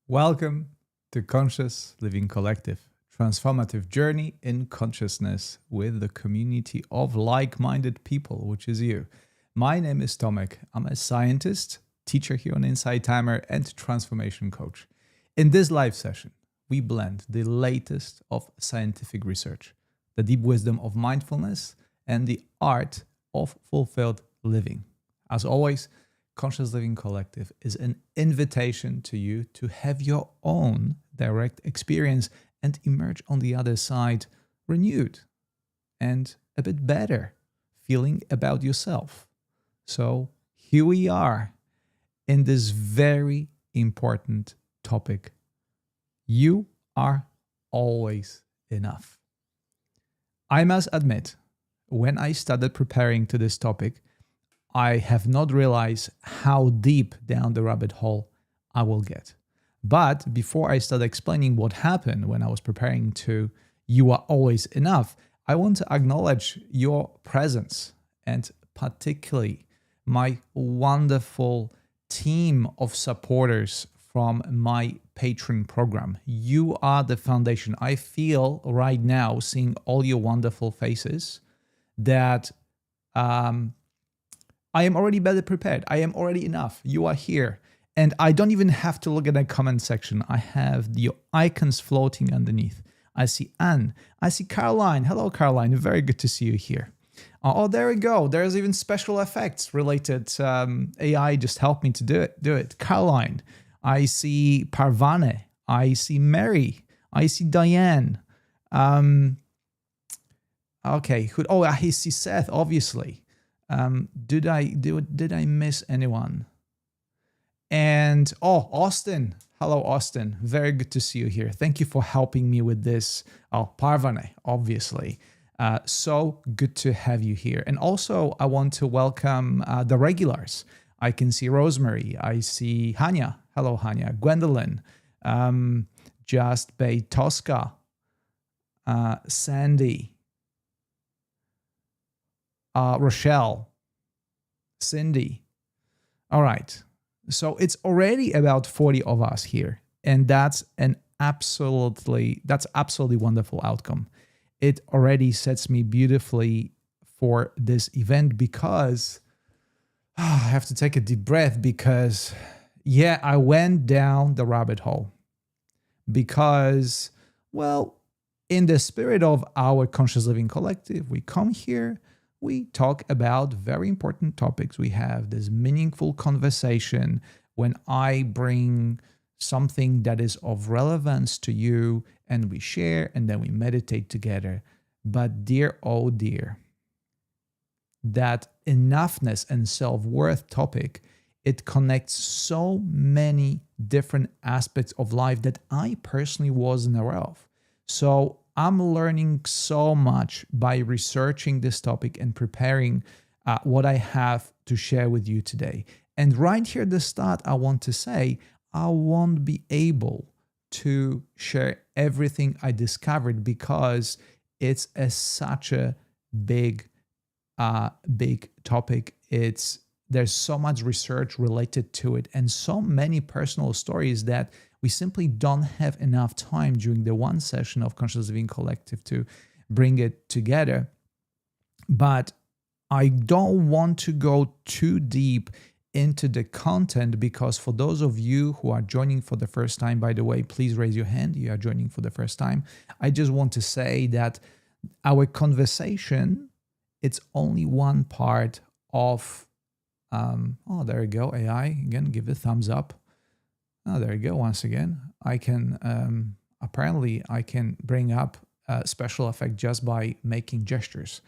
Welcome to Conscious Living Collective, transformative journey in consciousness with the community of like-minded people, which is you. My name is Tomek. I'm a scientist, teacher here on Insight Timer, and transformation coach. In this live session, we blend the latest of scientific research, the deep wisdom of mindfulness, and the art of fulfilled living. As always, Conscious Living Collective is an invitation to you to have your own direct experience and emerge on the other side renewed and a bit better feeling about yourself. So here we are in this very important topic. You are always enough. I must admit, when I started preparing to this topic, I have not realized how deep down the rabbit hole I will get. But before I start explaining what happened when I was preparing to You Are Always Enough, I want to acknowledge your presence and particularly my wonderful team of supporters from my Patreon program. You are the foundation. I feel right now, seeing all your wonderful faces, that I am already better prepared. I am already enough. You are here. And I don't even have to look at the comment section. I have the icons floating underneath. I see Anne. I see Caroline. Hello, Caroline. Very good to see you here. Oh, there we go. There's even special effects related. AI just helped me to do it. Caroline. I see Parvane. I see Mary. I see Diane. Okay. Oh, I see Seth, obviously. Did I miss anyone? And Austin. Hello, Austin. Very good to see you here. Thank you for helping me with this. Oh, Parvane, obviously. So good to have you here. And also, I want to welcome the regulars. I can see Rosemary. I see Hanya. Hello, Hanya. Gwendolyn. Just Bay Tosca. Sandy. Rochelle, Cindy. All right. So it's already about 40 of us here. And that's absolutely wonderful outcome. It already sets me beautifully for this event because I have to take a deep breath because, I went down the rabbit hole because, in the spirit of our Conscious Living Collective, we come here, we talk about very important topics. We have this meaningful conversation when I bring something that is of relevance to you and we share and then we meditate together. But dear, oh dear, that enoughness and self-worth topic, it connects so many different aspects of life that I personally wasn't aware of. So I'm learning so much by researching this topic and preparing what I have to share with you today. And right here at the start, I want to say, I won't be able to share everything I discovered because it's such a big topic. There's so much research related to it and so many personal stories that we simply don't have enough time during the one session of Conscious Living Collective to bring it together. But I don't want to go too deep into the content because for those of you who are joining for the first time, by the way, please raise your hand. You are joining for the first time. I just want to say that our conversation, it's only one part of, there you go, AI. Again, give a thumbs up. Oh, there you go. Once again, I can, apparently I can bring up a special effect just by making gestures.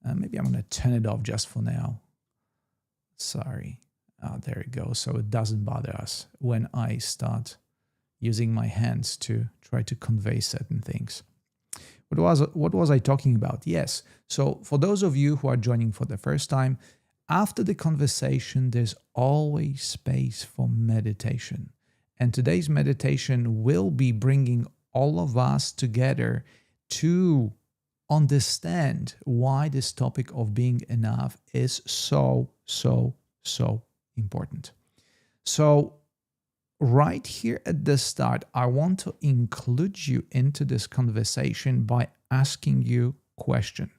Maybe I'm going to turn it off just for now. Sorry. There you go. So it doesn't bother us when I start using my hands to try to convey certain things. What was I talking about? Yes. So for those of you who are joining for the first time, after the conversation, there's always space for meditation. And today's meditation will be bringing all of us together to understand why this topic of being enough is so important. So right here at the start, I want to include you into this conversation by asking you a question.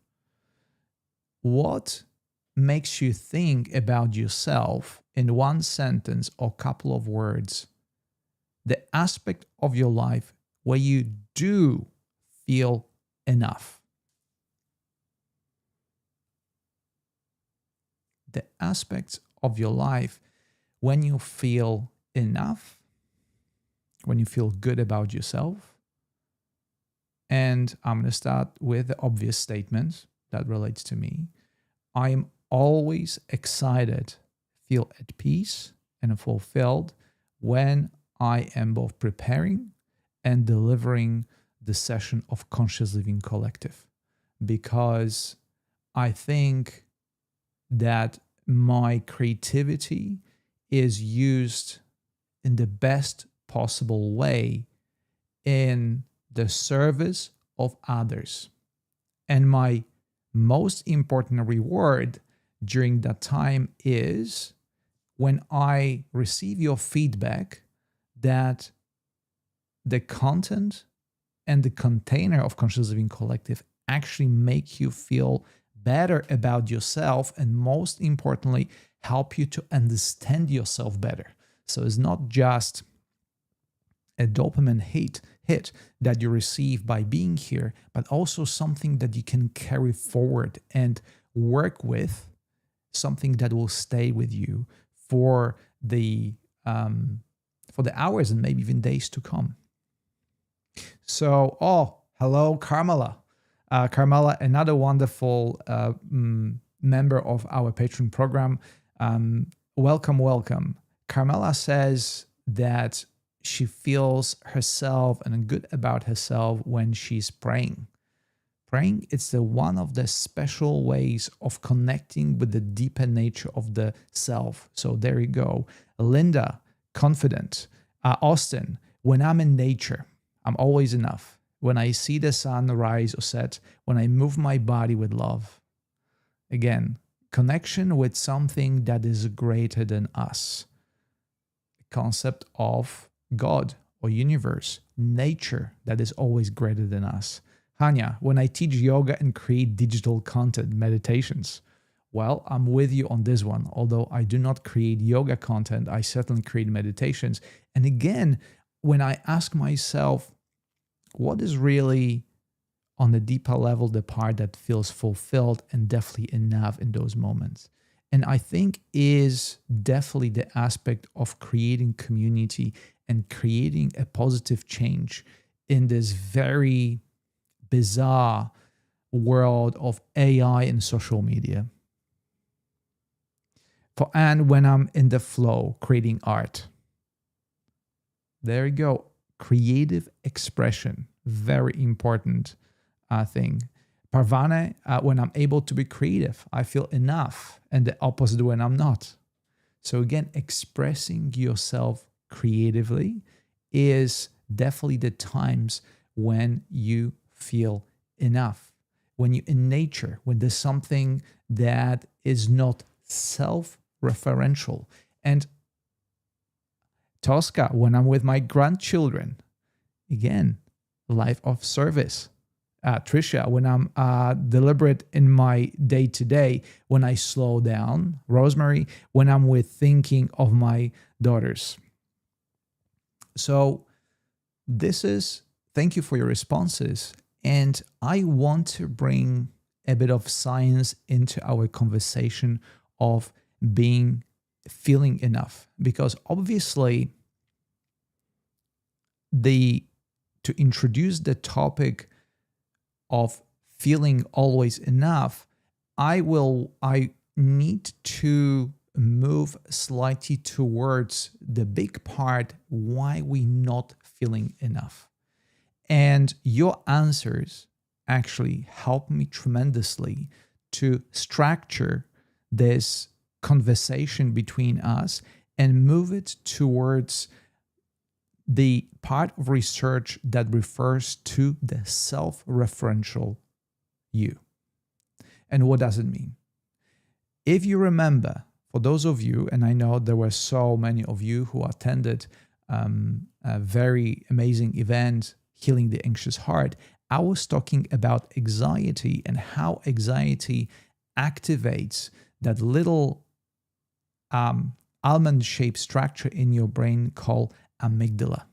What makes you think about yourself in one sentence or couple of words, the aspect of your life where you do feel enough? The aspects of your life when you feel enough, when you feel good about yourself. And I'm going to start with the obvious statement that relates to me. I'm always excited, feel at peace and fulfilled when I am both preparing and delivering the session of Conscious Living Collective, because I think that my creativity is used in the best possible way in the service of others. And my most important reward during that time is when I receive your feedback that the content and the container of Conscious Living Collective actually make you feel better about yourself, and most importantly, help you to understand yourself better. So it's not just a dopamine hit that you receive by being here, but also something that you can carry forward and work with, something that will stay with you for the hours and maybe even days to come. So, hello, Carmela. Carmela, another wonderful member of our Patreon program. Welcome. Carmela says that she feels herself and good about herself when she's praying. Praying is one of the special ways of connecting with the deeper nature of the self. So there you go. Linda, confident. Austin, when I'm in nature, I'm always enough. When I see the sun rise or set, when I move my body with love. Again, connection with something that is greater than us. The concept of God or universe, nature that is always greater than us. Hanya, when I teach yoga and create digital content, meditations. Well, I'm with you on this one. Although I do not create yoga content, I certainly create meditations. And again, when I ask myself, what is really on the deeper level the part that feels fulfilled and definitely enough in those moments? And I think is definitely the aspect of creating community and creating a positive change in this very bizarre world of AI and social media. For Anne, when I'm in the flow, creating art. There you go. Creative expression, very important thing. Parvane, when I'm able to be creative, I feel enough, and the opposite when I'm not. So again, expressing yourself creatively is definitely the times when you feel enough. When you're in nature, when there's something that is not self-referential. And Tosca, when I'm with my grandchildren, again, life of service. Trisha, when I'm deliberate in my day-to-day, when I slow down. Rosemary, when I'm with thinking of my daughters. So thank you for your responses. And I want to bring a bit of science into our conversation of feeling enough, because obviously to introduce the topic of feeling always enough, I need to move slightly towards the big part why we not feeling enough. And your answers actually help me tremendously to structure this conversation between us and move it towards the part of research that refers to the self-referential you. And what does it mean? If you remember, for those of you, and I know there were so many of you who attended a very amazing event, Healing the Anxious Heart, I was talking about anxiety and how anxiety activates that little almond-shaped structure in your brain called amygdala.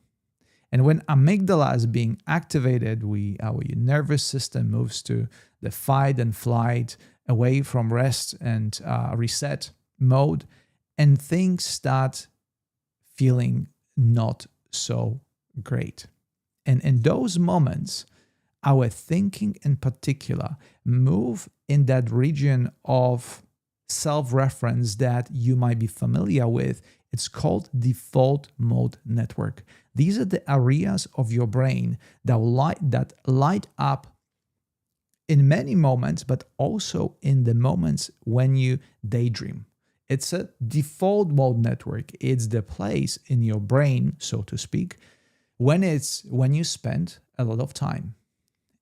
And when amygdala is being activated, our nervous system moves to the fight and flight, away from rest and reset mode, and things start feeling not so great. And in those moments, our thinking in particular move in that region of self-reference that you might be familiar with. It's called default mode network. These are the areas of your brain that light up in many moments, but also in the moments when you daydream. It's a default mode network. It's the place in your brain, so to speak, when you spend a lot of time.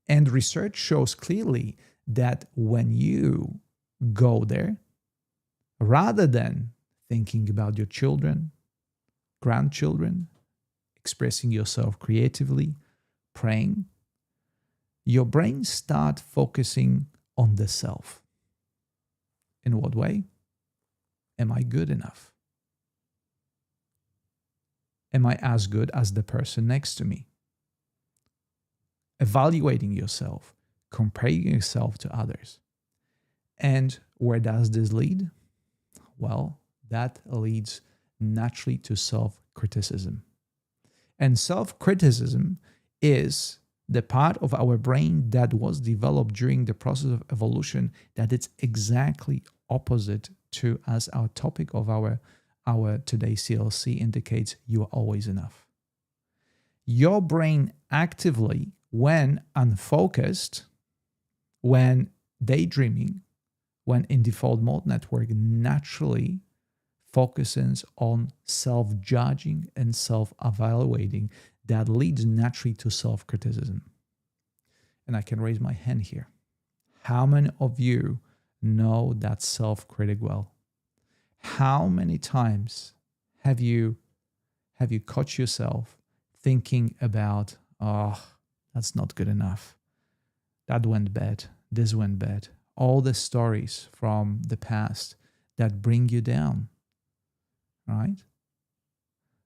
And research shows clearly that when you go there, rather than thinking about your children, grandchildren, expressing yourself creatively, praying, your brain starts focusing on the self. In what way? Am I good enough? Am I as good as the person next to me? Evaluating yourself, comparing yourself to others. And where does this lead? Well, that leads naturally to self-criticism. And self-criticism is the part of our brain that was developed during the process of evolution that it's exactly opposite to, as our topic of our today's CLC indicates, you are always enough. Your brain actively, when unfocused, when daydreaming, when in default mode network, naturally focuses on self-judging and self-evaluating. That leads naturally to self-criticism. And I can raise my hand here. How many of you know that self-critic well? How many times have you caught yourself thinking about, oh, that's not good enough. That went bad. This went bad. All the stories from the past that bring you down, right?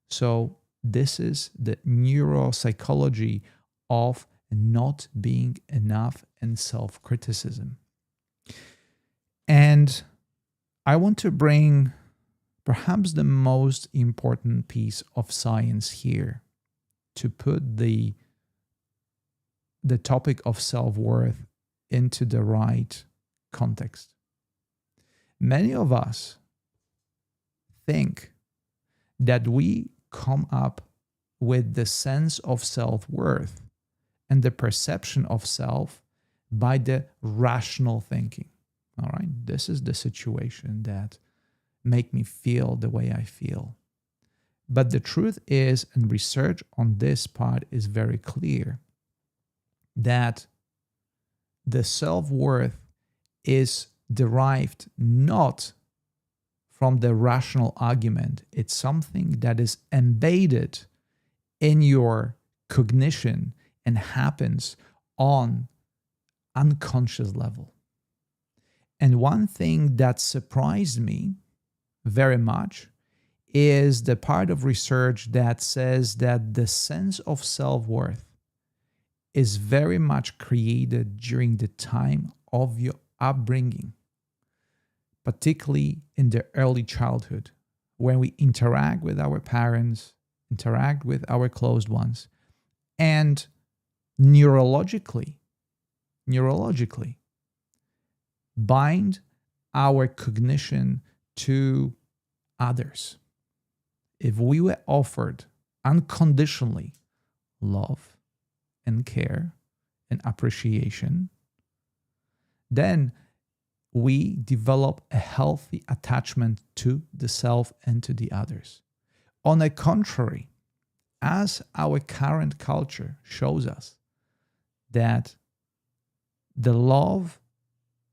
So this is the neuropsychology of not being enough and self-criticism. And I want to bring perhaps the most important piece of science here to put the topic of self-worth into the right context. Many of us think that we come up with the sense of self-worth and the perception of self by the rational thinking. All right, this is the situation that make me feel the way I feel. But the truth is, and research on this part is very clear, that the self-worth is derived not from the rational argument. It's something that is embedded in your cognition and happens on unconscious level. And one thing that surprised me very much is the part of research that says that the sense of self-worth is very much created during the time of your upbringing, particularly in the early childhood, when we interact with our parents, interact with our closed ones, and neurologically bind our cognition to others. If we were offered unconditionally love and care and appreciation, then we develop a healthy attachment to the self and to the others. On the contrary, as our current culture shows us that the love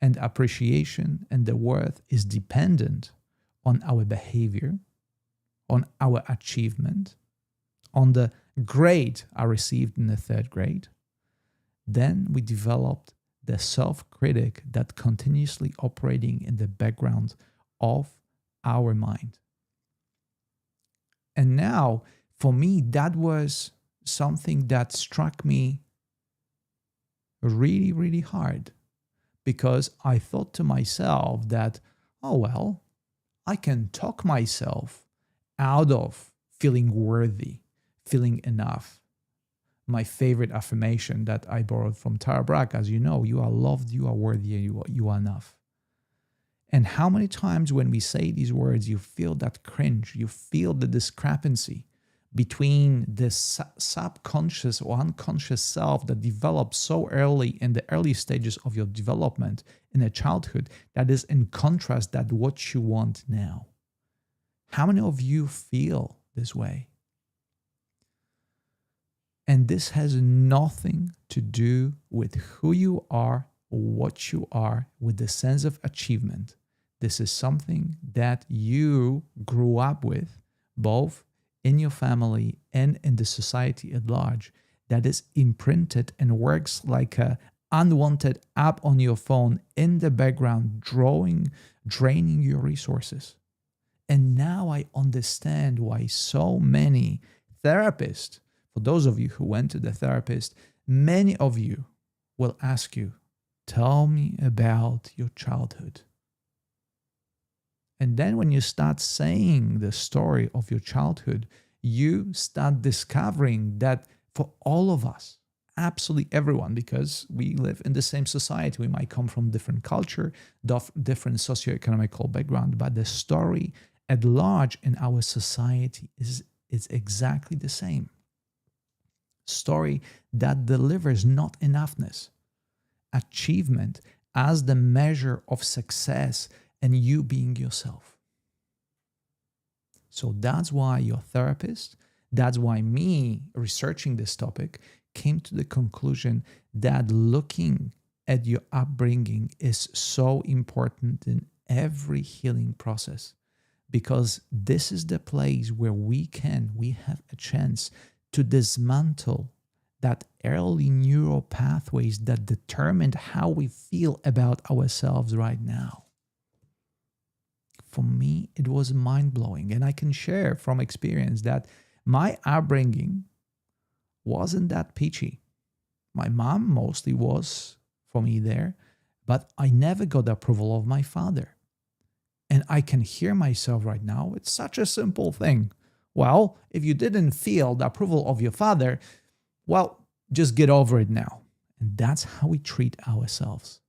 and appreciation and the worth is dependent on our behavior, on our achievement, on the grade I received in the third grade, then we developed the self-critic that continuously operating in the background of our mind. And now, for me, that was something that struck me really, really hard, because I thought to myself that, oh, well, I can talk myself out of feeling worthy, feeling enough. My favorite affirmation that I borrowed from Tara Brach, as you know, you are loved, you are worthy, and you are enough. And how many times when we say these words, you feel that cringe, you feel the discrepancy between the subconscious or unconscious self that develops so early in the early stages of your development in a childhood that is in contrast that what you want now. How many of you feel this way? And this has nothing to do with who you are, what you are, with the sense of achievement. This is something that you grew up with, both in your family and in the society at large, that is imprinted and works like an unwanted app on your phone in the background, draining your resources. And now I understand why so many therapists, for those of you who went to the therapist, many of you will ask you, tell me about your childhood. And then when you start saying the story of your childhood, you start discovering that for all of us, absolutely everyone, because we live in the same society, we might come from different culture, different socioeconomical background, but the story at large in our society is exactly the same. Story that delivers not enoughness, achievement as the measure of success, and you being yourself. So that's why your therapist, that's why me researching this topic came to the conclusion that looking at your upbringing is so important in every healing process, because this is the place where we have a chance to dismantle that early neural pathways that determined how we feel about ourselves right now. For me, it was mind-blowing, and I can share from experience that my upbringing wasn't that peachy. My mom mostly was for me there, but I never got the approval of my father. And I can hear myself right now. It's such a simple thing. Well, if you didn't feel the approval of your father, well, just get over it now. And that's how we treat ourselves.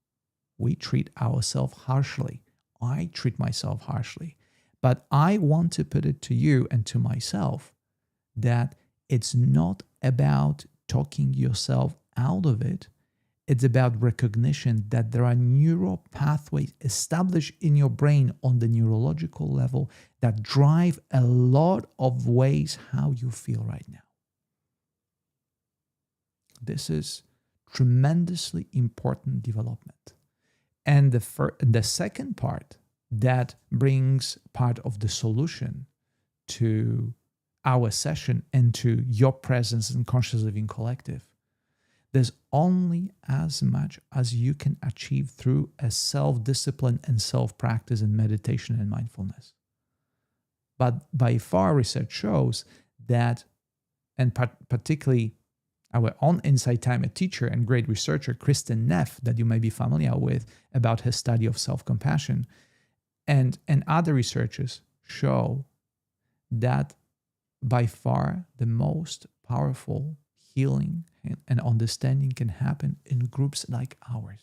We treat ourselves harshly. I treat myself harshly. But I want to put it to you and to myself that it's not about talking yourself out of it. It's about recognition that there are neural pathways established in your brain on the neurological level that drive a lot of ways how you feel right now. This is tremendously important development. And the second part that brings part of the solution to our session and to your presence in Conscious Living Collective, there's only as much as you can achieve through a self-discipline and self-practice in meditation and mindfulness. But by far, research shows that, and particularly our own Insight Timer teacher and great researcher, Kristin Neff, that you may be familiar with about her study of self-compassion, and other researchers show that by far the most powerful healing and understanding can happen in groups like ours.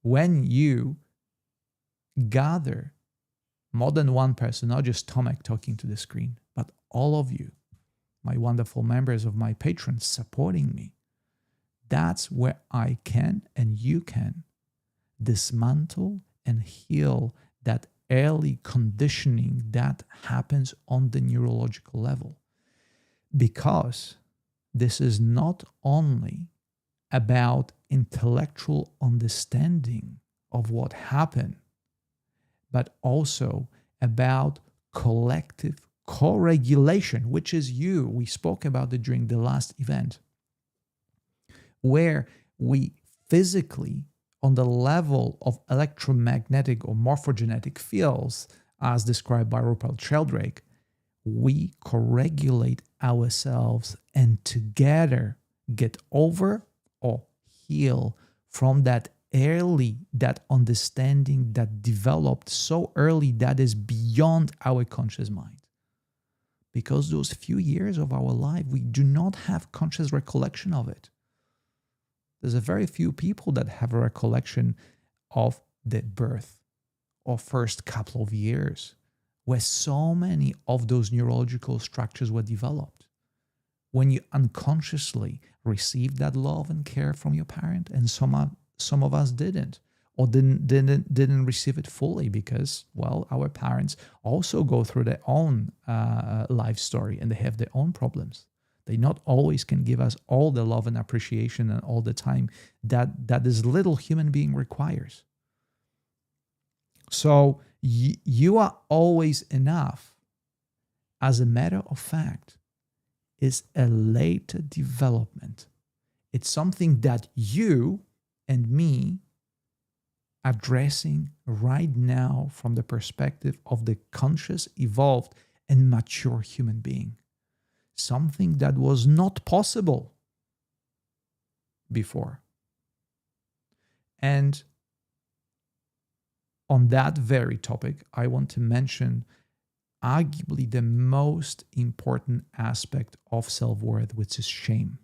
When you gather more than one person, not just Tomek talking to the screen, but all of you, my wonderful members of my patrons supporting me, that's where I can and you can dismantle and heal that early conditioning that happens on the neurological level. Because this is not only about intellectual understanding of what happened, but also about collective co-regulation, which is you. We spoke about it during the last event, where we physically, on the level of electromagnetic or morphogenetic fields, as described by Rupert Sheldrake, we co-regulate ourselves and together get over or heal from that understanding that developed so early that is beyond our conscious mind. Because those few years of our life, we do not have conscious recollection of it. There's a very few people that have a recollection of their birth or first couple of years, where so many of those neurological structures were developed. When you unconsciously received that love and care from your parent, and some of us didn't, or didn't receive it fully because, well, our parents also go through their own life story and they have their own problems. They not always can give us all the love and appreciation and all the time that this little human being requires. So you are always enough, as a matter of fact, is a later development. It's something that you and me addressing right now from the perspective of the conscious, evolved, and mature human being. Something that was not possible before. And on that very topic, I want to mention arguably the most important aspect of self-worth, which is shame.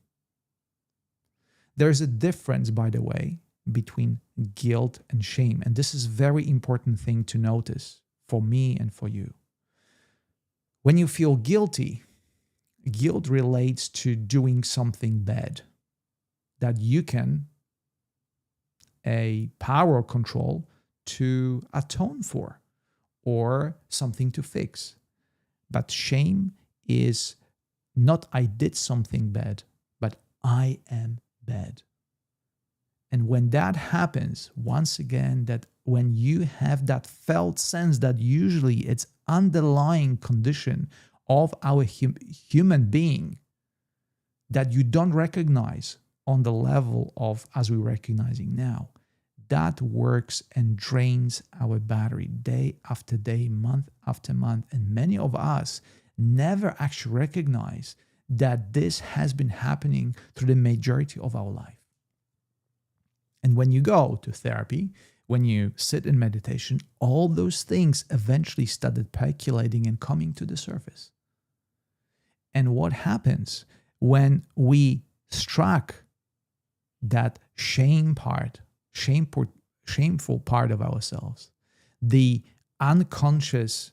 There's a difference, by the way, between guilt and shame. And this is a very important thing to notice for me and for you. When you feel guilty, guilt relates to doing something bad that you can a power control to atone for or something to fix. But shame is not I did something bad, but I am bad. And when that happens, once again, that when you have that felt sense that usually it's underlying condition of our human being that you don't recognize on the level of as we're recognizing now, that works and drains our battery day after day, month after month. And many of us never actually recognize that this has been happening through the majority of our life. And when you go to therapy, when you sit in meditation, all those things eventually started percolating and coming to the surface. And what happens when we struck that shameful part of ourselves, the unconscious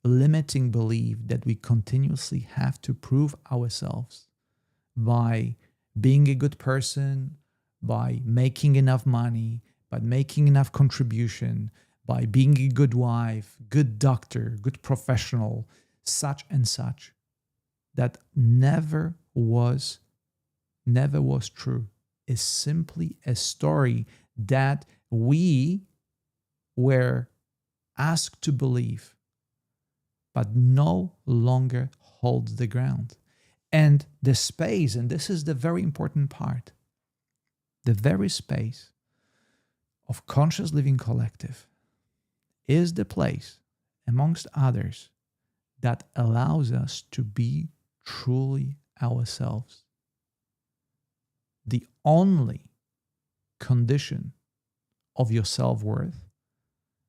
limiting belief that we continuously have to prove ourselves by being a good person, by making enough money, by making enough contribution, by being a good wife, good doctor, good professional, such and such, that never was true, is simply a story that we were asked to believe, but no longer holds the ground. And the space, and this is the very important part, the very space of Conscious Living Collective is the place, amongst others, that allows us to be truly ourselves. The only condition of your self-worth,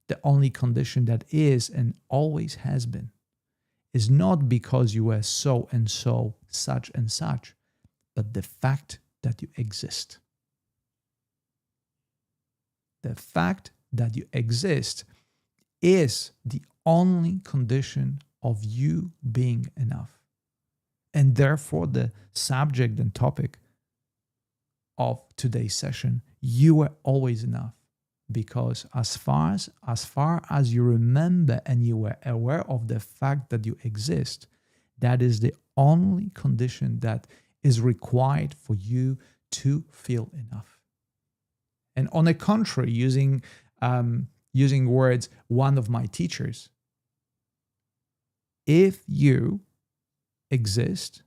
the only condition that is and always has been, is not because you were so and so, such and such, but the fact that you exist. The fact that you exist is the only condition of you being enough. And therefore, the subject and topic of today's session, you are always enough. Because as far as you remember and you were aware of the fact that you exist, that is the only condition that is required for you to feel enough. And on the contrary, using words, one of my teachers, If you exist,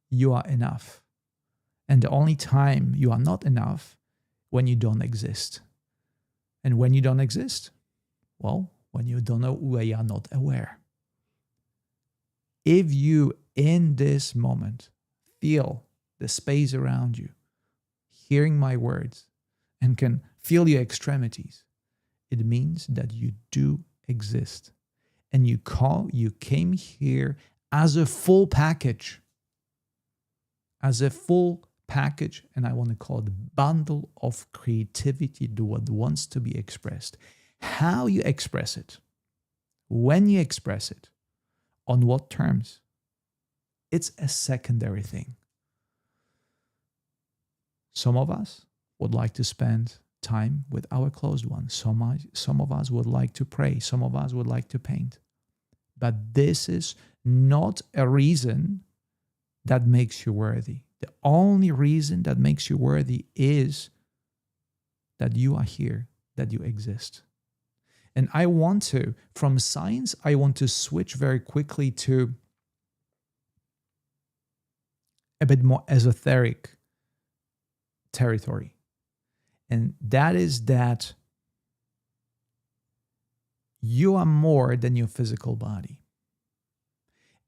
you are enough. And the only time you are not enough when you don't exist. And when you don't exist, well, when you don't know, when you are not aware. If you in this moment feel the space around you, hearing my words, and can feel your extremities, it means that you do exist. And you came here as a full package. As a full package, and I want to call it a bundle of creativity, what wants to be expressed. How you express it, when you express it, on what terms, it's a secondary thing. Some of us would like to spend time with our closed ones. Some of us would like to pray. Some of us would like to paint. But this is not a reason that makes you worthy. The only reason that makes you worthy is that you are here, that you exist. And I want to, from science, I want to switch very quickly to a bit more esoteric territory. And that is that you are more than your physical body.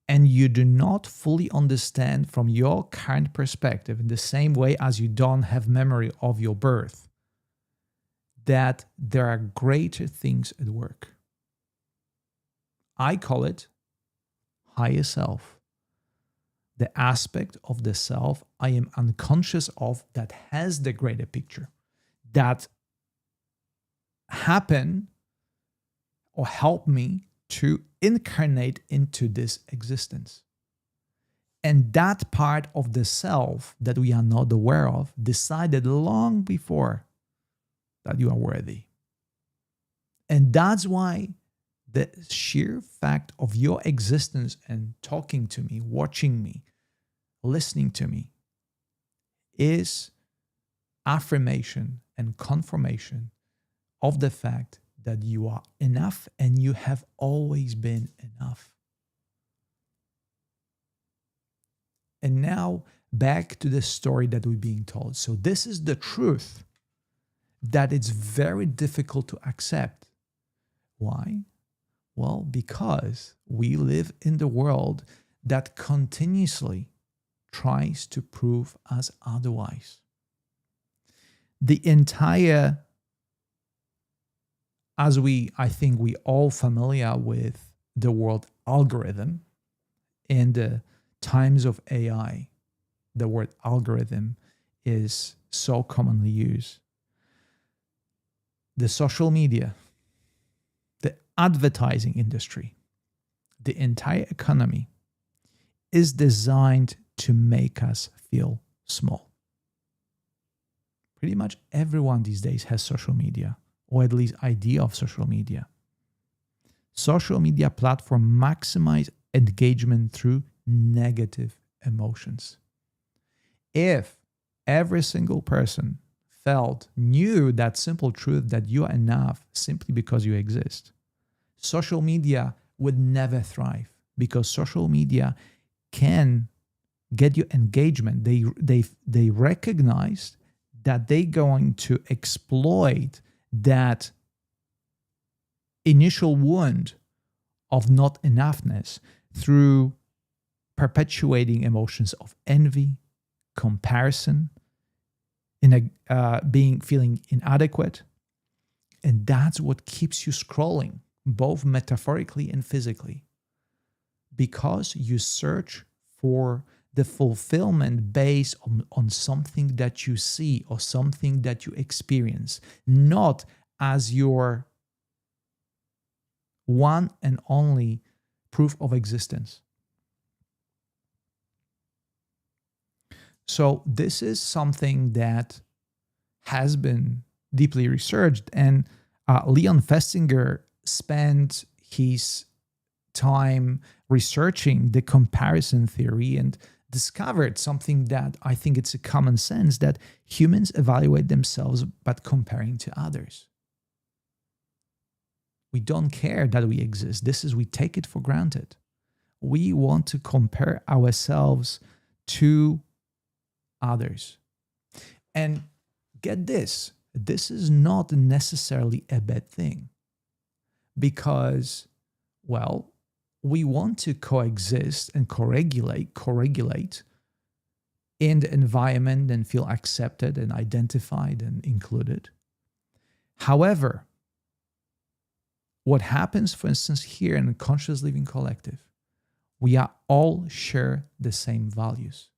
And you do not fully understand from your current perspective, in the same way as you don't have memory of your birth, that there are greater things at work. I call it higher self. The aspect of the self I am unconscious of that has the greater picture, that happen or help me to incarnate into this existence. And that part of the self that we are not aware of decided long before that you are worthy. And that's why the sheer fact of your existence and talking to me, watching me, listening to me is affirmation and confirmation of the fact that you are enough and you have always been enough. And now back to the story that we're being told. So this is the truth that it's very difficult to accept. Why? Well, because we live in the world that continuously tries to prove us otherwise. The entire, I think we all familiar with the word algorithm. In the times of AI, the word algorithm is so commonly used. The social media, the advertising industry, the entire economy is designed to make us feel small. Pretty much everyone these days has social media, or at least idea of social media. Social media platform maximize engagement through negative emotions. If every single person knew that simple truth that you are enough simply because you exist, social media would never thrive, because social media can get you engagement. They recognize that they're going to exploit that initial wound of not enoughness through perpetuating emotions of envy, comparison, feeling inadequate. And that's what keeps you scrolling, both metaphorically and physically, because you search for the fulfillment based on something that you see or something that you experience, not as your one and only proof of existence. So this is something that has been deeply researched, and Leon Festinger spent his time researching the comparison theory and discovered something that I think it's a common sense, that humans evaluate themselves by comparing to others. We don't care that we exist. We take it for granted. we want to compare ourselves to others. And get this, this is not necessarily a bad thing because, well, we want to coexist and co-regulate in the environment and feel accepted and identified and included. However, what happens, for instance, here in the Conscious Living Collective, we are all share the same values.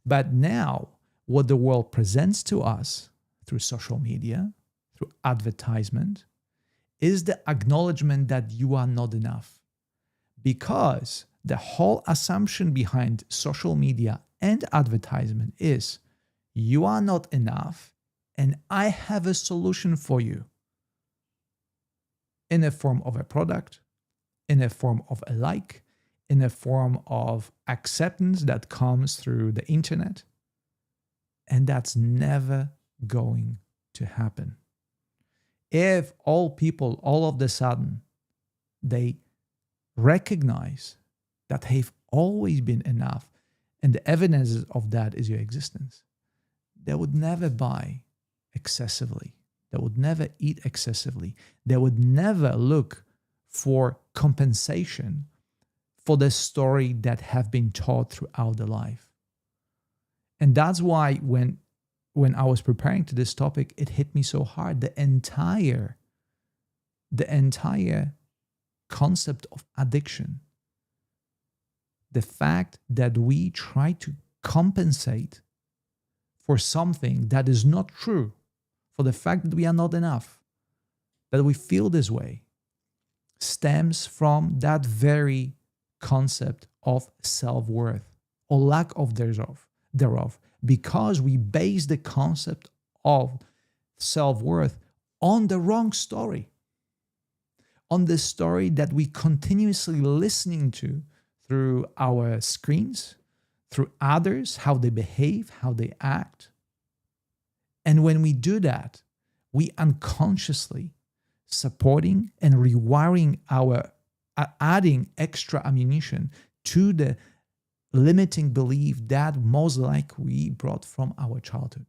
But now, what the world presents to us through social media, through advertisement, is the acknowledgement that you are not enough. Because the whole assumption behind social media and advertisement is you are not enough and I have a solution for you in the form of a product, in the form of a like, in the form of acceptance that comes through the internet. And that's never going to happen. If all people, all of a sudden, they recognize that they've always been enough, and the evidence of that is your existence, they would never buy excessively. They would never eat excessively. They would never look for compensation for the story that have been taught throughout their life. And that's why when I was preparing to this topic, it hit me so hard. The entire concept of addiction, the fact that we try to compensate for something that is not true, for the fact that we are not enough, that we feel this way, stems from that very concept of self-worth or lack of thereof, because we base the concept of self-worth on the wrong story, on the story that we continuously listening to through our screens, through others, how they behave, how they act. And when we do that, we unconsciously supporting and rewiring adding extra ammunition to the limiting belief that most likely we brought from our childhood,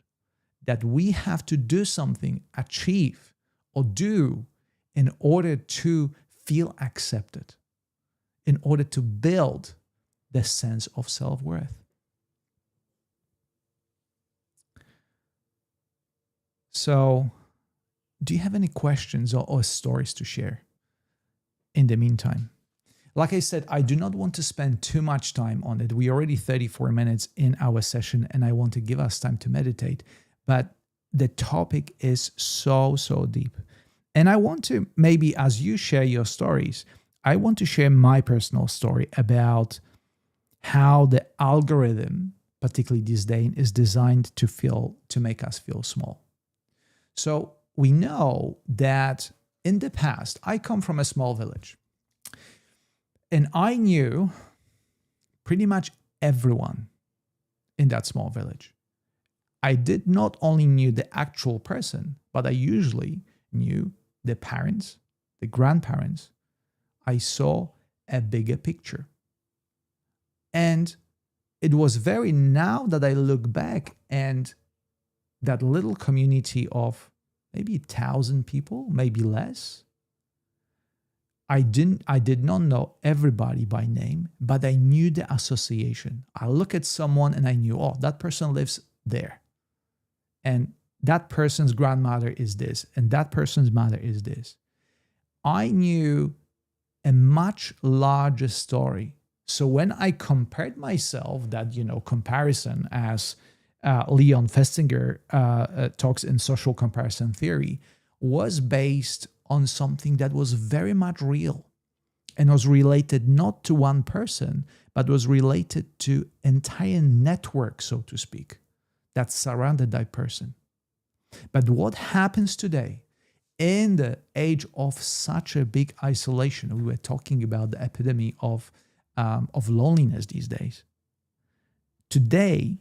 that we have to do something, achieve, or do in order to feel accepted, in order to build the sense of self-worth. So, do you have any questions or stories to share in the meantime? Like I said, I do not want to spend too much time on it. We're already 34 minutes in our session and I want to give us time to meditate. But the topic is so deep. And I want to, maybe as you share your stories, I want to share my personal story about how the algorithm, particularly this day, is designed to make us feel small. So we know that in the past, I come from a small village. And I knew pretty much everyone in that small village. I did not only knew the actual person, but I usually knew the parents, the grandparents. I saw a bigger picture. And it was now that I look back and that little community of maybe 1,000 people, maybe less, I did not know everybody by name, but I knew the association. I look at someone and I knew, oh, that person lives there. And that person's grandmother is this, and that person's mother is this. I knew a much larger story. So when I compared myself, that, comparison, as Leon Festinger talks in social comparison theory, was based on something that was very much real and was related not to one person, but was related to entire network, so to speak, that surrounded that person. But what happens today in the age of such a big isolation? We were talking about the epidemic of loneliness these days. Today,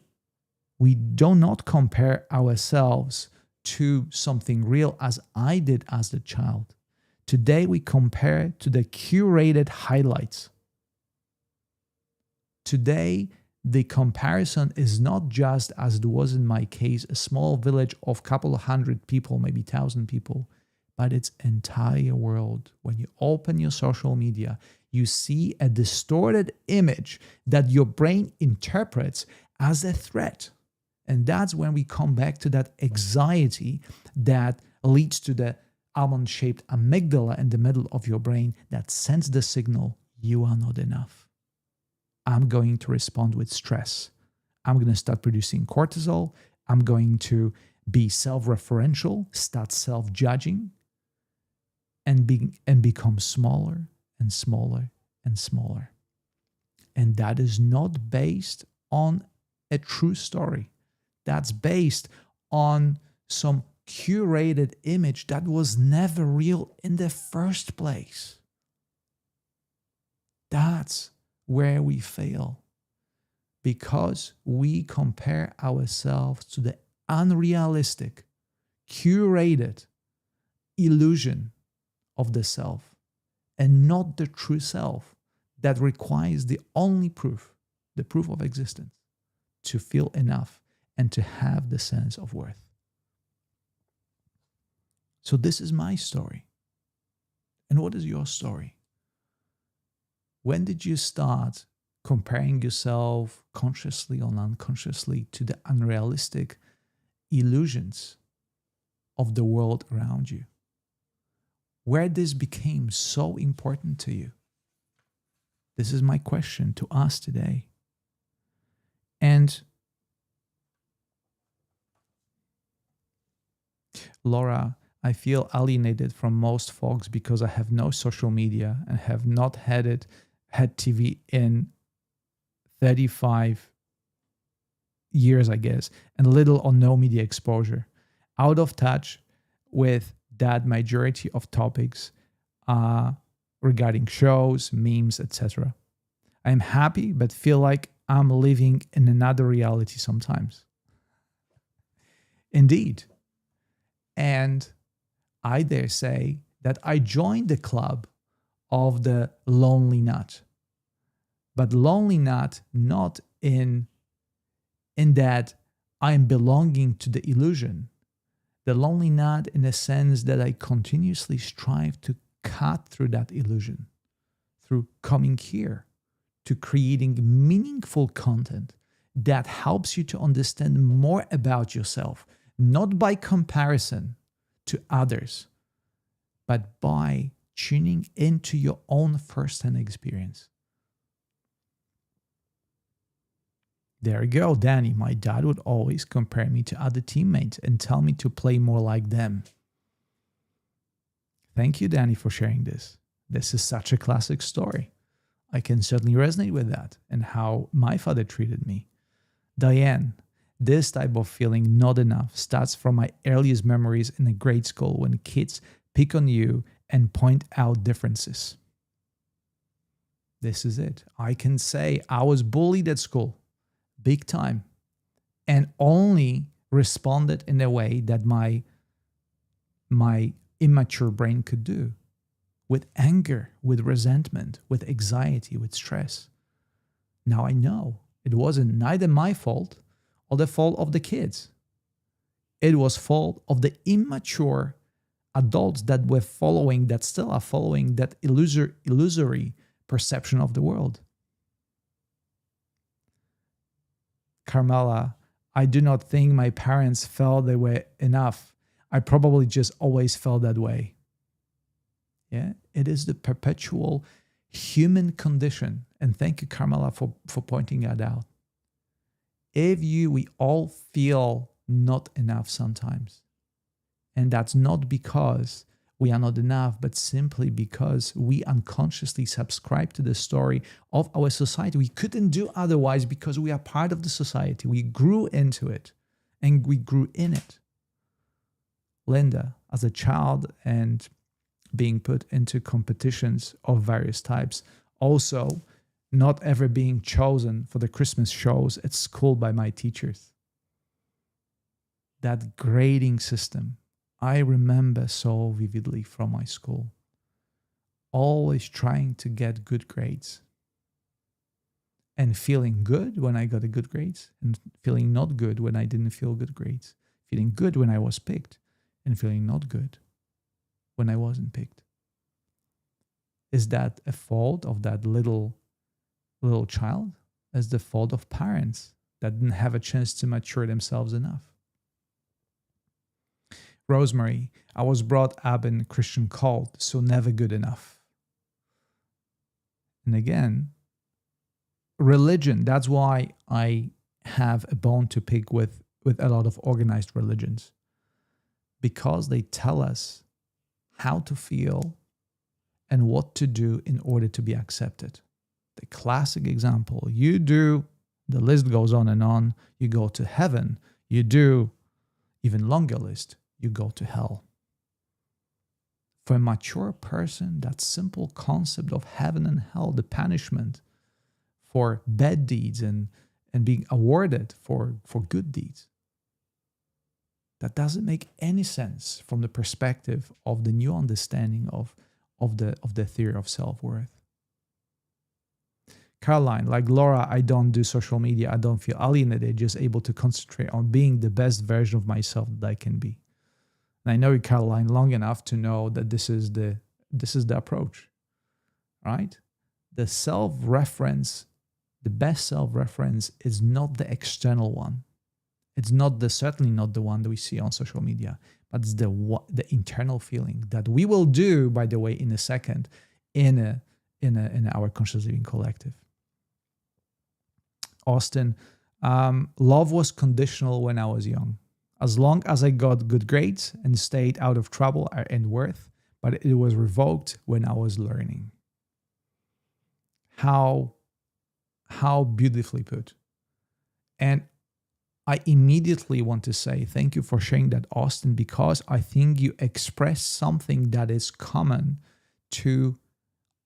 we do not compare ourselves to something real as I did as a child. Today, we compare to the curated highlights Today, the comparison is not just, as it was in my case, a small village of a couple of hundred people, maybe 1,000 people, but it's entire world. When you open your social media, you see a distorted image that your brain interprets as a threat. And that's when we come back to that anxiety that leads to the almond-shaped amygdala in the middle of your brain that sends the signal, you are not enough. I'm going to respond with stress. I'm going to start producing cortisol. I'm going to be self-referential, start self-judging, and become smaller and smaller and smaller. And that is not based on a true story. That's based on some curated image that was never real in the first place. That's where we fail, because we compare ourselves to the unrealistic, curated illusion of the self, and not the true self that requires the only proof, the proof of existence, to feel enough and to have the sense of worth. So this is my story. And what is your story? When did you start comparing yourself consciously or unconsciously to the unrealistic illusions of the world around you? Where this became so important to you? This is my question to us today. And Laura, I feel alienated from most folks because I have no social media and have not had TV in 35 years, I guess, and little or no media exposure. Out of touch with that majority of topics regarding shows, memes, etc. I am happy, but feel like I'm living in another reality sometimes. Indeed. And I dare say that I joined the club of the lonely nut. But lonely nut not in that I am belonging to the illusion. The lonely nut in the sense that I continuously strive to cut through that illusion, through coming here, to creating meaningful content that helps you to understand more about yourself, not by comparison to others, but by tuning into your own first-hand experience. There you go, Danny. My dad would always compare me to other teammates and tell me to play more like them. Thank you, Danny, for sharing this. This is such a classic story. I can certainly resonate with that and how my father treated me. Diane, this type of feeling not enough starts from my earliest memories in a grade school when kids pick on you and point out differences. This is it. I can say I was bullied at school, big time, and only responded in a way that my immature brain could do, with anger, with resentment, with anxiety, with stress. Now I know it wasn't neither my fault or the fault of the kids. It was fault of the immature adults that were following, that still are following that illusory perception of the world. Carmela, I do not think my parents felt they were enough. I probably just always felt that way. Yeah, it is the perpetual human condition. And thank you, Carmela, for pointing that out. We all feel not enough sometimes. And that's not because we are not enough, but simply because we unconsciously subscribe to the story of our society. We couldn't do otherwise because we are part of the society. We grew into it and we grew in it. Linda, as a child and being put into competitions of various types, also not ever being chosen for the Christmas shows at school by my teachers. That grading system, I remember so vividly from my school. Always trying to get good grades. and feeling good when I got a good grades and feeling not good when I didn't feel good grades, feeling good when I was picked and feeling not good when I wasn't picked. Is that a fault of that little child? Is the fault of parents that didn't have a chance to mature themselves enough? Rosemary, I was brought up in Christian cult, so never good enough. And again, religion, that's why I have a bone to pick with a lot of organized religions, because they tell us how to feel and what to do in order to be accepted. The classic example, you do, the list goes on and on, you go to heaven. You do even longer list, you go to hell. For a mature person, that simple concept of heaven and hell, the punishment for bad deeds and being awarded for good deeds, that doesn't make any sense from the perspective of the new understanding of the theory of self-worth. Caroline, like Laura, I don't do social media. I don't feel alienated, just able to concentrate on being the best version of myself that I can be. And I know you, Caroline, long enough to know that this is the approach, right? The self-reference, the best self-reference is not the external one. It's certainly not the one that we see on social media, but it's the internal feeling that we will do, by the way, in a second, in our conscious living collective. Austin, love was conditional when I was young. As long as I got good grades and stayed out of trouble, I earned worth, but it was revoked when I was learning. How beautifully put. And I immediately want to say thank you for sharing that, Austin, because I think you express something that is common to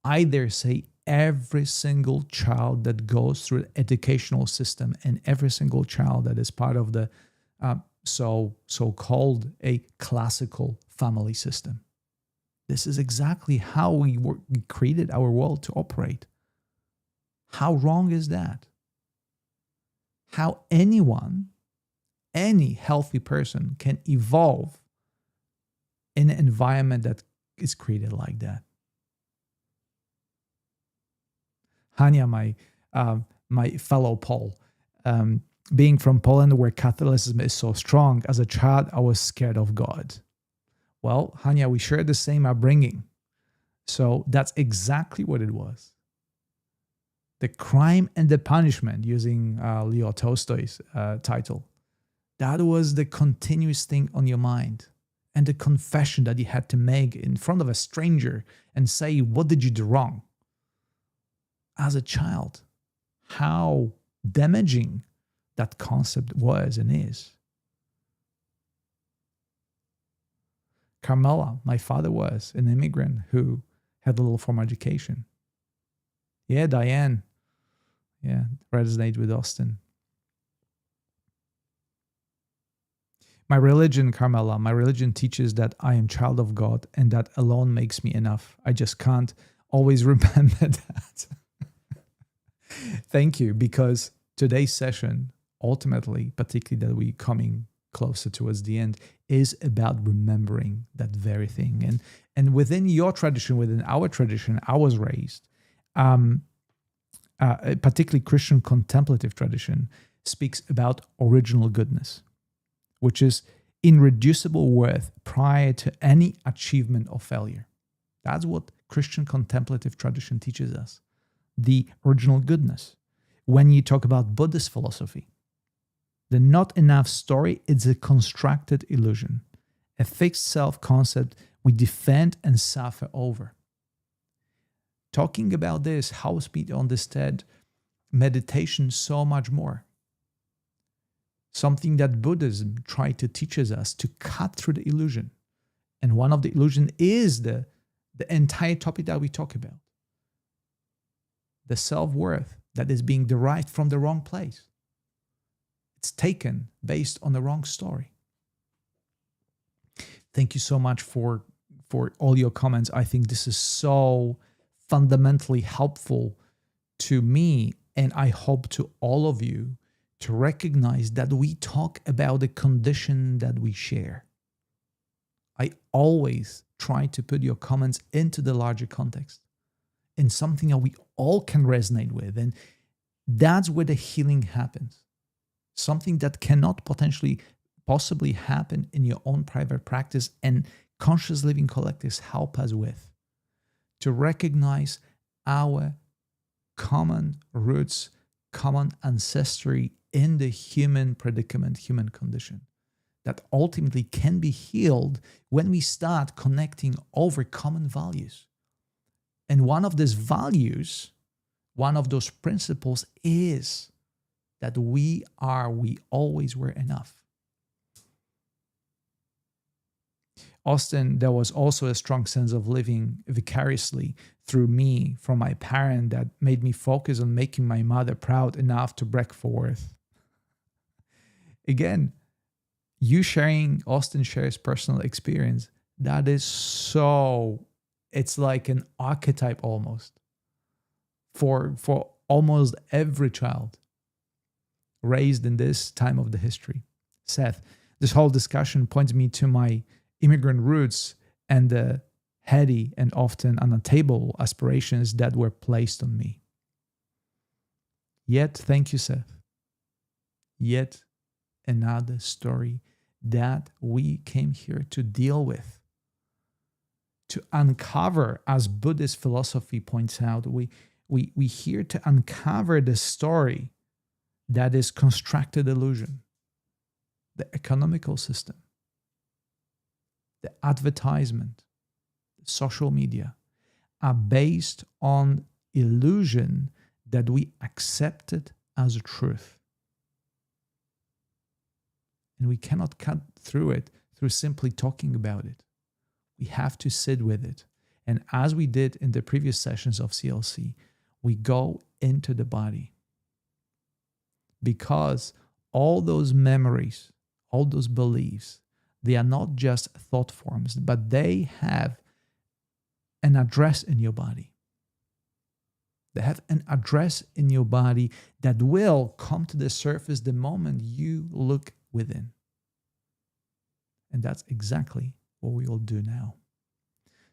either say every single child that goes through the educational system and every single child that is part of the so-called a classical family system. This is exactly how we created our world to operate. How wrong is that? How any healthy person can evolve in an environment that is created like that. Hania, my fellow Pole, being from Poland where Catholicism is so strong, as a child I was scared of God. Well, Hania, we share the same upbringing. So that's exactly what it was. The crime and the punishment, using Leo Tolstoy's title, that was the continuous thing on your mind. And the confession that you had to make in front of a stranger and say, what did you do wrong? As a child, how damaging that concept was and is. Carmela, my father was an immigrant who had a little formal education. Yeah, Diane. Yeah, resonate with Austin. My religion, Carmela, my religion teaches that I am child of God and that alone makes me enough. I just can't always remember that. Thank you, because today's session, ultimately, particularly that we're coming closer towards the end, is about remembering that very thing. And within your tradition, within our tradition, I was raised, particularly Christian contemplative tradition, speaks about original goodness, which is irreducible worth prior to any achievement or failure. That's what Christian contemplative tradition teaches us. The original goodness. When you talk about Buddhist philosophy, the not enough story is a constructed illusion, a fixed self-concept we defend and suffer over. Talking about this helps me to understand meditation so much more. Something that Buddhism tried to teach us to cut through the illusion. And one of the illusion is the entire topic that we talk about. The self-worth that is being derived from the wrong place. It's taken based on the wrong story. Thank you so much for all your comments. I think this is so fundamentally helpful to me And I hope to all of you to recognize that we talk about the condition that we share. I always try to put your comments into the larger context, in something that we all can resonate with. And that's where the healing happens. Something that cannot possibly happen in your own private practice, and conscious living collectives help us with, to recognize our common roots, common ancestry in the human predicament, human condition, that ultimately can be healed when we start connecting over common values. And one of these values, one of those principles is that we always were enough. Austin, there was also a strong sense of living vicariously through me from my parent that made me focus on making my mother proud enough to break forth. Again, Austin shares personal experience. That is so, it's like an archetype almost for almost every child raised in this time of the history. Seth, this whole discussion points me to my immigrant roots and the heady and often unattainable aspirations that were placed on me. Yet, thank you, Seth. Yet another story that we came here to deal with, to uncover, as Buddhist philosophy points out. We here to uncover the story that is constructed illusion, the economical system, the advertisement, the social media are based on illusion that we accepted as a truth. And we cannot cut through it through simply talking about it. We have to sit with it. And as we did in the previous sessions of CLC, we go into the body. Because all those memories, all those beliefs, they are not just thought forms, but they have an address in your body. They have an address in your body that will come to the surface the moment you look within. And that's exactly what we will do now.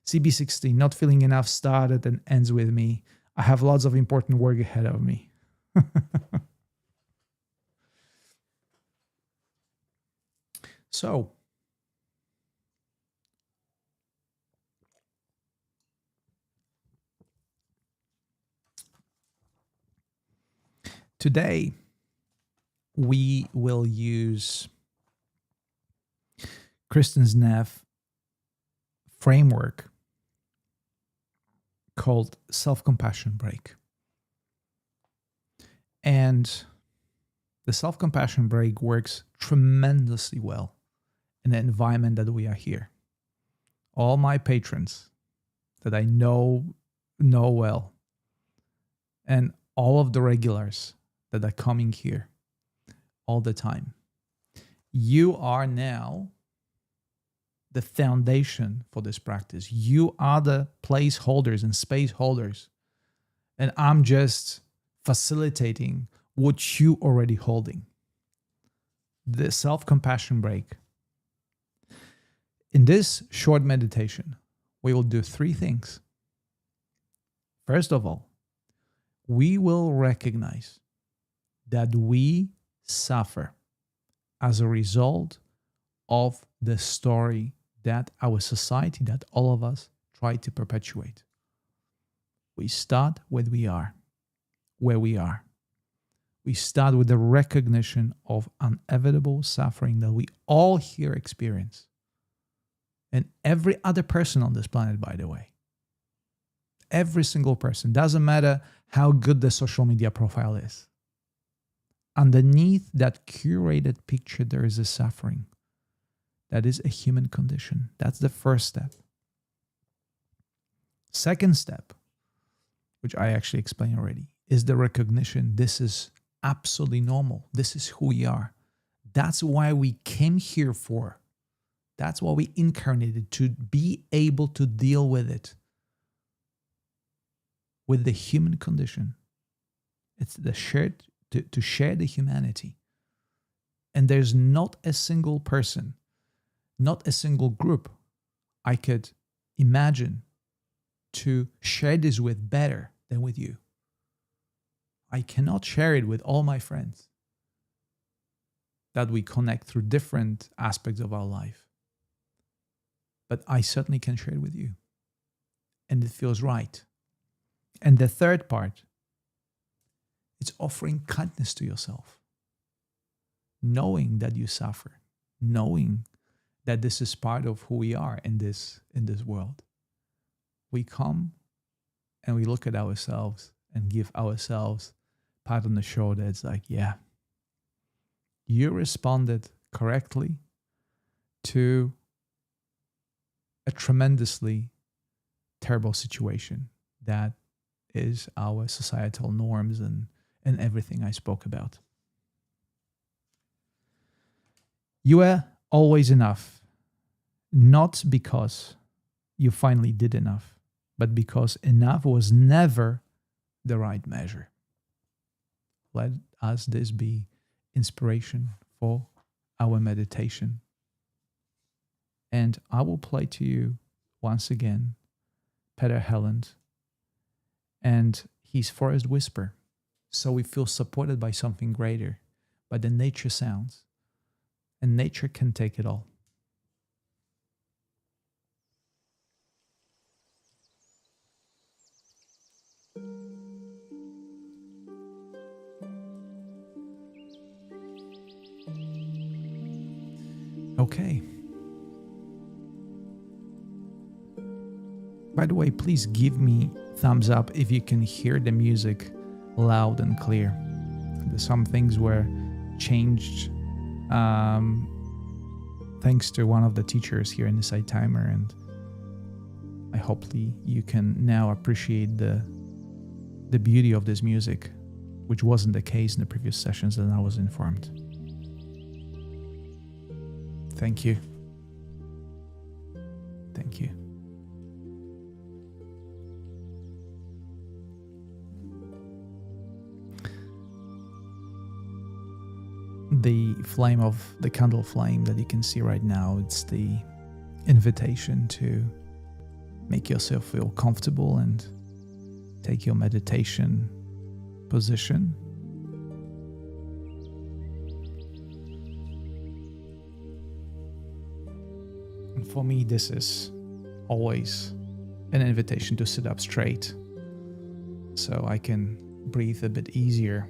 CB16, not feeling enough, started and ends with me. I have lots of important work ahead of me. So, today we will use Kristen's Neff framework called self-compassion break. And the self-compassion break works tremendously well in the environment that we are here. All my patrons that I know well, and all of the regulars that are coming here all the time, you are now the foundation for this practice. You are the placeholders and space holders. And I'm just facilitating what you already holding. The self-compassion break. In this short meditation, we will do three things. First of all, we will recognize that we suffer as a result of the story that our society, that all of us try to perpetuate. We start where we are. We start with the recognition of inevitable suffering that we all here experience. And every other person on this planet, by the way. Every single person. Doesn't matter how good the social media profile is. Underneath that curated picture, there is a suffering. That is a human condition. That's the first step. Second step, which I actually explained already, is the recognition this is absolutely normal. This is who we are. That's why we came here for. That's why we incarnated, to be able to deal with it, with the human condition. It's the shared to share the humanity. And there's not a single person, not a single group I could imagine to share this with better than with you. I cannot share it with all my friends that we connect through different aspects of our life. But I certainly can share it with you. And it feels right. And the third part, it's offering kindness to yourself. Knowing that you suffer, knowing that this is part of who we are in this world. We come and we look at ourselves and give ourselves a pat on the shoulder. It's like, yeah, you responded correctly to a tremendously terrible situation that is our societal norms and everything I spoke about. You are always enough, not because you finally did enough, but because enough was never the right measure. Let us this be inspiration for our meditation. And I will play to you once again Peter Helland and his Forest Whisper. So we feel supported by something greater, by the nature sounds. And nature can take it all. Okay. By the way, please give me thumbs up if you can hear the music loud and clear. Some things were changed thanks to one of the teachers here in the Side Timer, and I hopefully you can now appreciate the beauty of this music, which wasn't the case in the previous sessions that I was informed. Thank you. Thank you. The flame of the candle flame that you can see right now, it's the invitation to make yourself feel comfortable and take your meditation position. And for me, this is always an invitation to sit up straight so I can breathe a bit easier.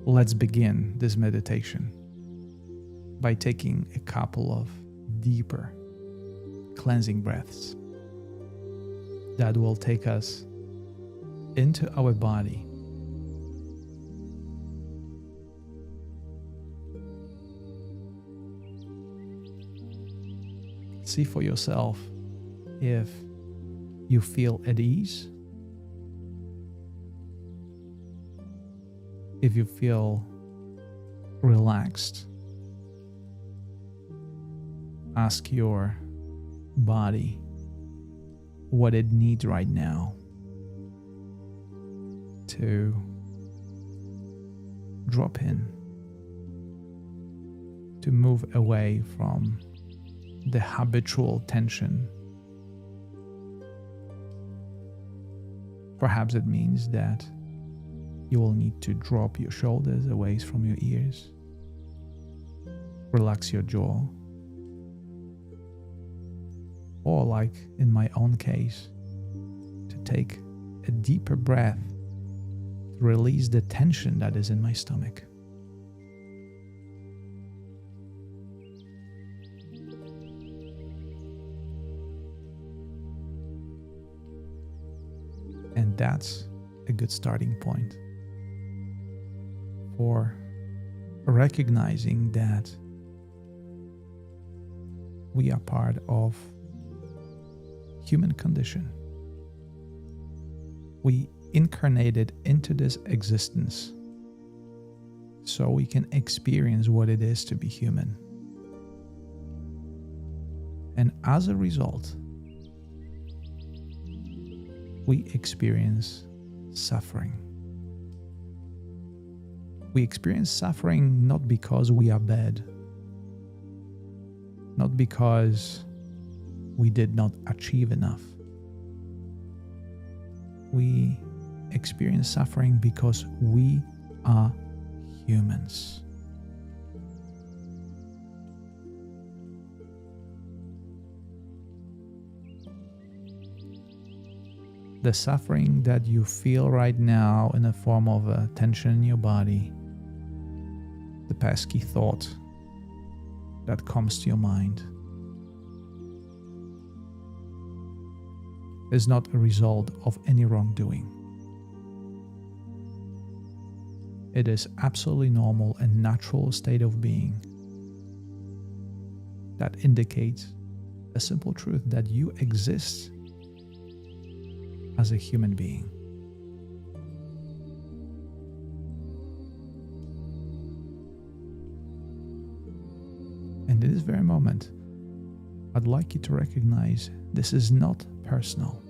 Let's begin this meditation by taking a couple of deeper cleansing breaths that will take us into our body. See for yourself if you feel at ease, if you feel relaxed. Ask your body what it needs right now to drop in, to move away from the habitual tension. Perhaps it means that you will need to drop your shoulders away from your ears, relax your jaw, or like in my own case, to take a deeper breath to release the tension that is in my stomach. And that's a good starting point for recognizing that we are part of human condition. We incarnated into this existence so we can experience what it is to be human. And as a result, we experience suffering. We experience suffering not because we are bad, not because we did not achieve enough. We experience suffering because we are humans. The suffering that you feel right now in the form of a tension in your body, the pesky thought that comes to your mind, is not a result of any wrongdoing. It is absolutely normal and natural state of being that indicates a simple truth that you exist as a human being. And in this very moment, I'd like you to recognize this is not personal.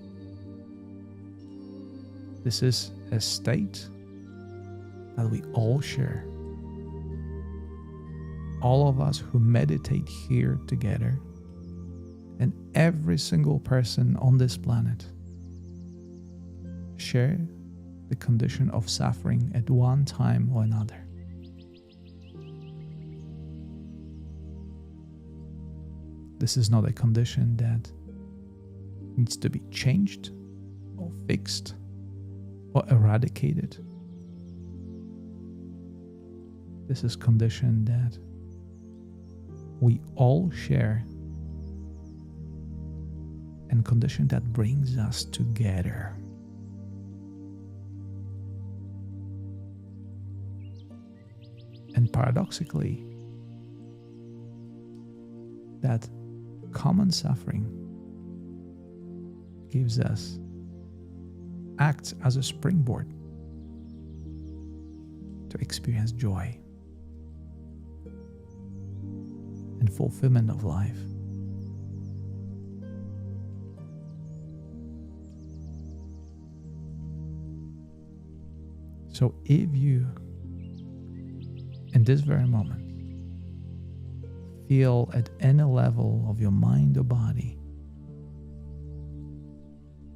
This is a state that we all share. All of us who meditate here together, and every single person on this planet, share the condition of suffering at one time or another. This is not a condition that needs to be changed or fixed or eradicated. This is a condition that we all share, and condition that brings us together. And paradoxically, that common suffering acts as a springboard to experience joy and fulfillment of life. So if you, in this very moment, feel at any level of your mind or body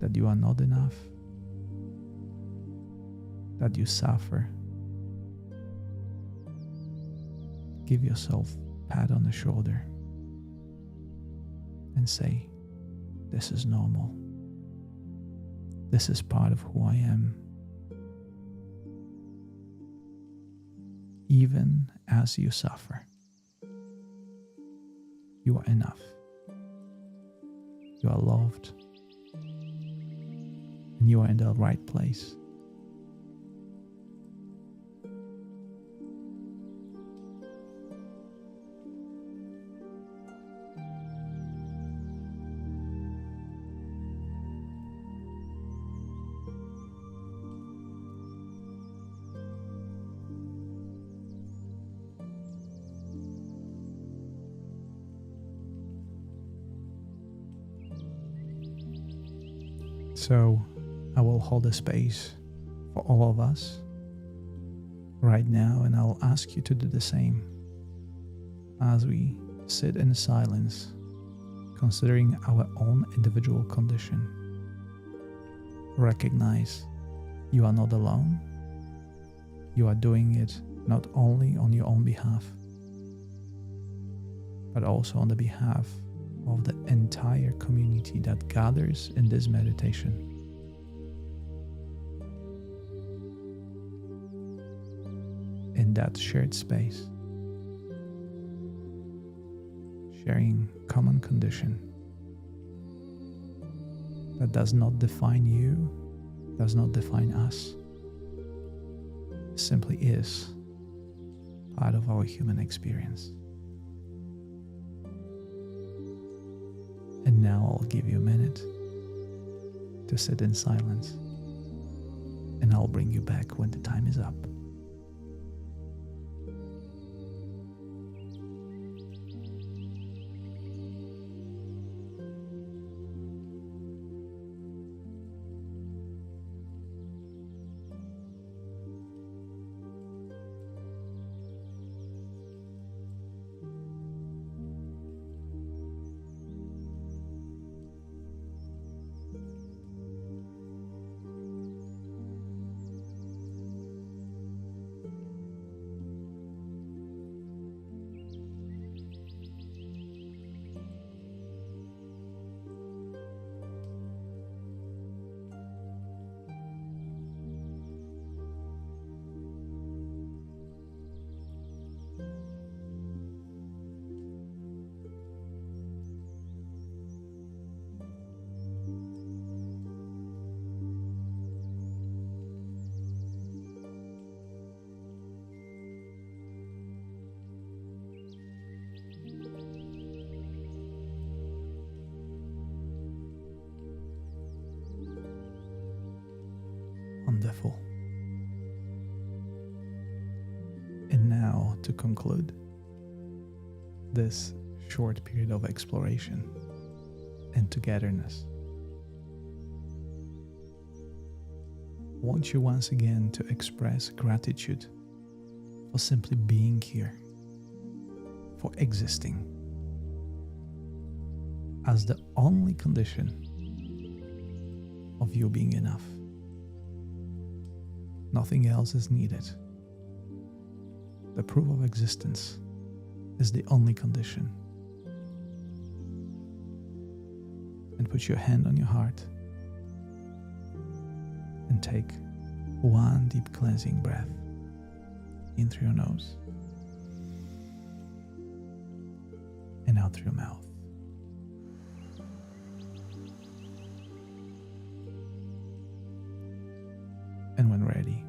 that you are not enough, that you suffer, give yourself a pat on the shoulder and say, this is normal. This is part of who I am. Even as you suffer, you are enough. You are loved. And you are in the right place. So I will hold a space for all of us right now, and I'll ask you to do the same as we sit in silence, considering our own individual condition. Recognize you are not alone. You are doing it not only on your own behalf, but also on the behalf of the entire community that gathers in this meditation. In that shared space, sharing common condition that does not define you, does not define us, simply is part of our human experience. And now I'll give you a minute to sit in silence, and I'll bring you back when the time is up. wonderful. And now, to conclude this short period of exploration and togetherness, I want you once again to express gratitude for simply being here, for existing, as the only condition of you being enough. Nothing else is needed. The proof of existence is the only condition. And put your hand on your heart and take one deep cleansing breath in through your nose and out through your mouth. And when ready,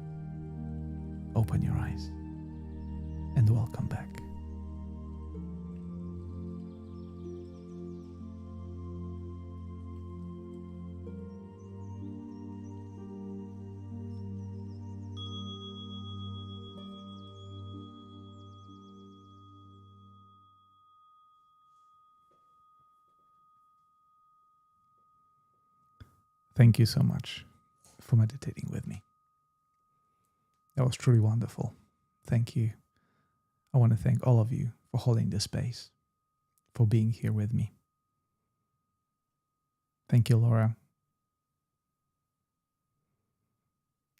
open your eyes and welcome back. Thank you so much for meditating with me. That was truly wonderful. Thank you. I want to thank all of you for holding this space, for being here with me. Thank you, Laura.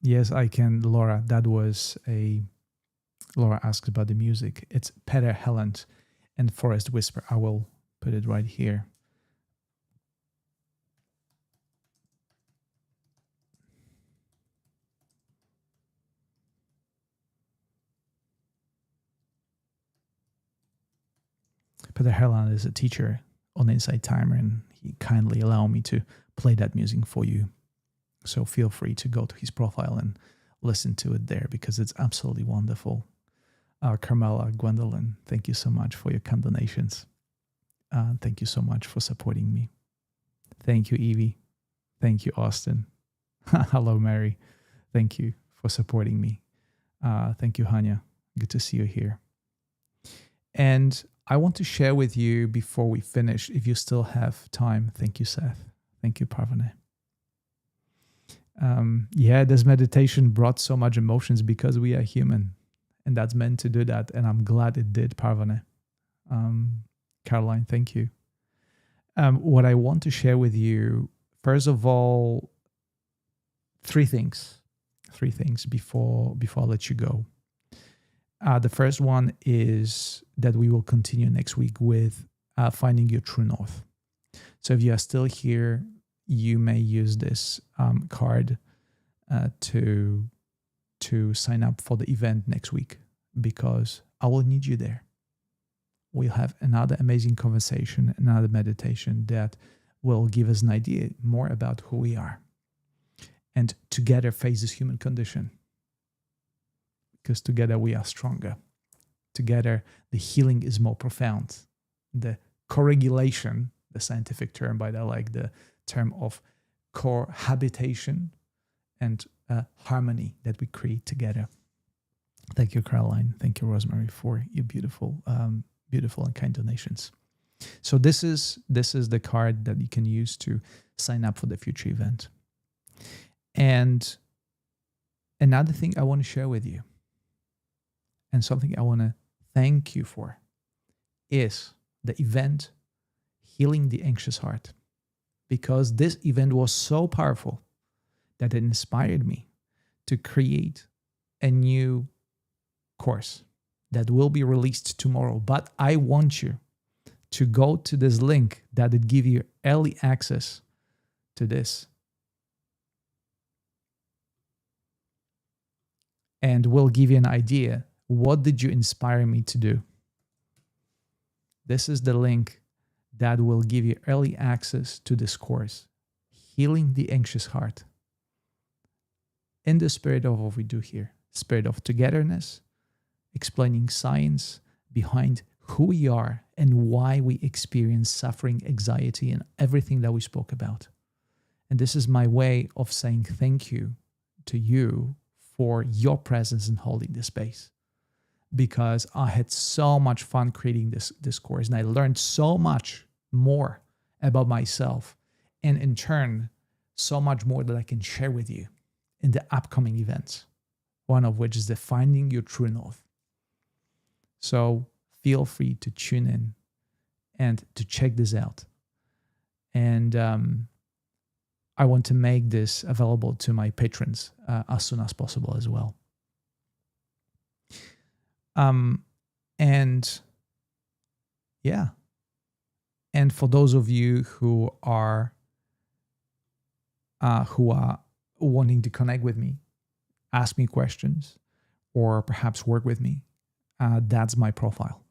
Yes, I can, Laura. Laura asked about the music. It's Peter Helland and Forest Whisper. I will put it right here. Peter Helland is a teacher on Inside Timer, and he kindly allowed me to play that music for you. So feel free to go to his profile and listen to it there because it's absolutely wonderful. Carmela, Gwendolyn, thank you so much for your kind donations. Thank you so much for supporting me. Thank you, Evie. Thank you, Austin. Hello, Mary. Thank you for supporting me. Thank you, Hanya. Good to see you here. And I want to share with you before we finish, if you still have time. Thank you, Seth. Thank you, Parvane. This meditation brought so much emotions because we are human, and that's meant to do that. And I'm glad it did, Parvane. Caroline, thank you. What I want to share with you, first of all, three things before I let you go. The first one is that we will continue next week with finding your true north. So if you are still here, you may use this card to sign up for the event next week, because I will need you there. We'll have another amazing conversation, another meditation that will give us an idea more about who we are, and together face this human condition. Because together we are stronger. Together, the healing is more profound. The co-regulation, the scientific term, but I like the term of cohabitation and harmony that we create together. Thank you, Caroline. Thank you, Rosemary, for your beautiful and kind donations. So this is the card that you can use to sign up for the future event. And another thing I want to share with you, and something I want to thank you for, is the event Healing the Anxious Heart. Because this event was so powerful that it inspired me to create a new course that will be released tomorrow. But I want you to go to this link that will give you early access to this. And will give you an idea. What did you inspire me to do? This is the link that will give you early access to this course, Healing the Anxious Heart. In the spirit of what we do here, spirit of togetherness, explaining science behind who we are and why we experience suffering, anxiety, and everything that we spoke about. And this is my way of saying thank you to you for your presence in holding this space, because I had so much fun creating this course, and I learned so much more about myself, and in turn, so much more that I can share with you in the upcoming events, one of which is the Finding Your True North. So feel free to tune in and to check this out. And I want to make this available to my patrons as soon as possible as well. And yeah. And for those of you who are wanting to connect with me, ask me questions, or perhaps work with me, that's my profile.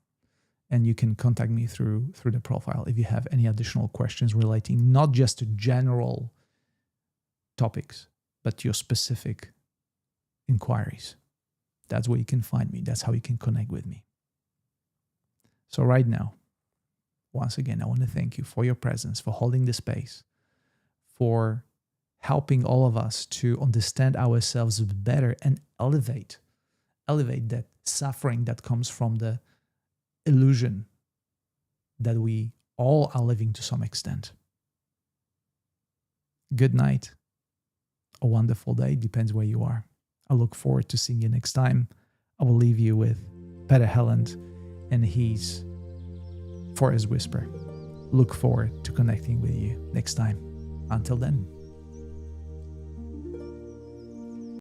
And you can contact me through the profile if you have any additional questions relating not just to general topics, but your specific inquiries. That's where you can find me. That's how you can connect with me. So right now, once again, I want to thank you for your presence, for holding the space, for helping all of us to understand ourselves better and elevate that suffering that comes from the illusion that we all are living to some extent. Good night. A wonderful day. Depends where you are. I look forward to seeing you next time. I will leave you with Peter Helland and his Forest Whisper. Look forward to connecting with you next time. Until then.